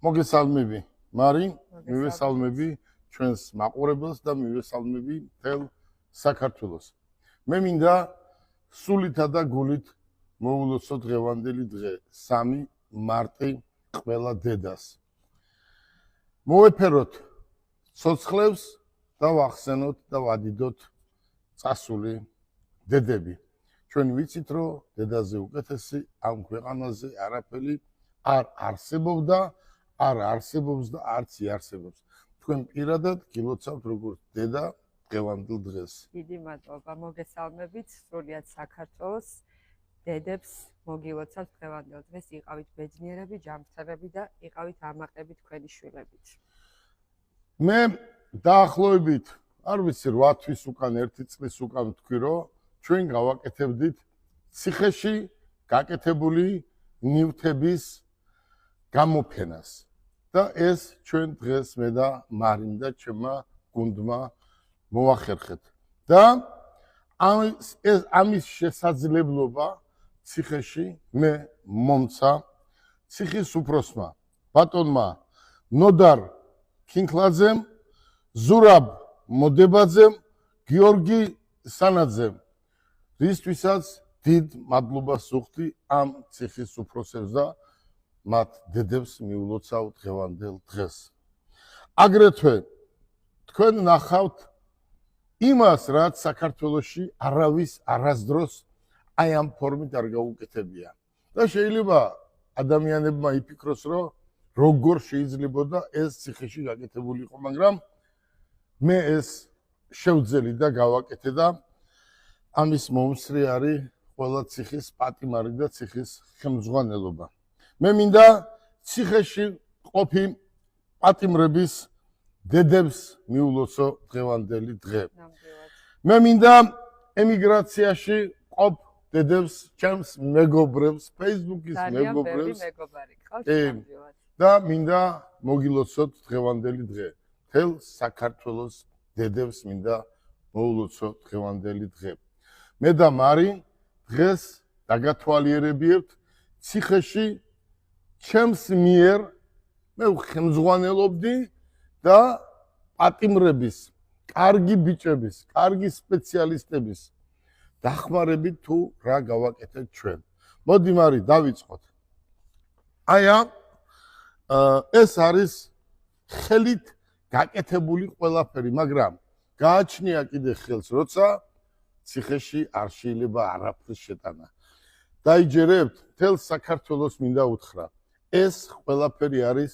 მოგესალმები მარი, მივესალმები ჩვენს მაყურებელს და მივესალმები მთელ საქართველოს. მე მინდა სულითა და გულით მოვულოცო დღევანდელი დღე 3 მარტი ყველა დედას. მოვეფეროთ ცოცხლებს და ვახსენოთ და ვადიდოთ წასული დედები. ჩვენ ვიცით, რომ დედაზე უკეთესი ამ ქვეყანაზე არაფერი არ არსებობდა, არ არსებობს და არც იარსებობს. თქვენ პირადად გილოცავთ როგორც დედა დღევანდელ დღეს. დიდი მადლობა, მოგესალმებით სრულიად საქართველოს დედებს მოგილოცავთ დღევანდელ დღეს. იყავით ბედნიერები, ჯანმრთელები და იყავით ამაყები თქვენი შვილებით. მე დაახლოებით არ ვიცი 8 თვის უკან 1 წლის უკან ვთქვი, რომ ჩვენ გავაკეთებდით ციხეში გაკეთებული ნივთების გამოფენას. და ეს ჩვენ დღეს მე და მარიმ და ჩემმა გუნდმა მოახერხეთ. და ამის შესაძლებლობა ციხეში მე მომცა ციხის უფროსმა ბატონმა ნოდარ ქინქლაძემ, ზურაბ მოდებაძემ, გიორგი სანაძემ, რისთვისაც დიდ მადლობას ვუხდი ამ ციხის უფროსებს და მათ დედებს მიულოცავ დღევანდელ დღეს. აგრეთვე თქვენ ნახავთ იმას, რაც საქართველოში არავის არასდროს აი ამ ფორმით არ გაუკეთებია. და შეიძლება ადამიანებმა იფიქროს, რომ როგორ შეიძლებოდა ეს ციხეში გაკეთებული იყო, მაგრამ მე ეს შევძელი და გავაკეთე და ამის მომსწრე არის ყველა ციხის პატიმარი და ციხის ხელმძღვანელობა. მე მინდა ციხეში ყოფი პატიმრების დედებს მიულოცო დღევანდელი დღე. მე მინდა ემიგრაციაში ყოფ დედებს, ჩემს მეგობრებს, Facebook-ის მეგობრებს და მინდა მოგილოცოთ დღევანდელი დღე. მთელ საქართველოს დედებს მინდა მოულოცო დღევანდელი დღე. მე და მარი დღეს დაგათვალიერებიებთ ციხეში ჩემს მიერ მე ხელმძღვანელობდი და პატიმრების, კარგი ბიჭების, კარგი სპეციალისტების დახმარებით თუ რა გავაკეთეთ ჩვენ. მოდი მარი დავიწყოთ. ეს არის ხელით გაკეთებული ყველაფერი, მაგრამ გააჩნია კიდე ხელს, როცა ციხეში არ შეიძლება არაფრის შეტანა. დაიჯერებთ, მთელ საქართველოს მინდა უთხრა. ეს ყველაფერი არის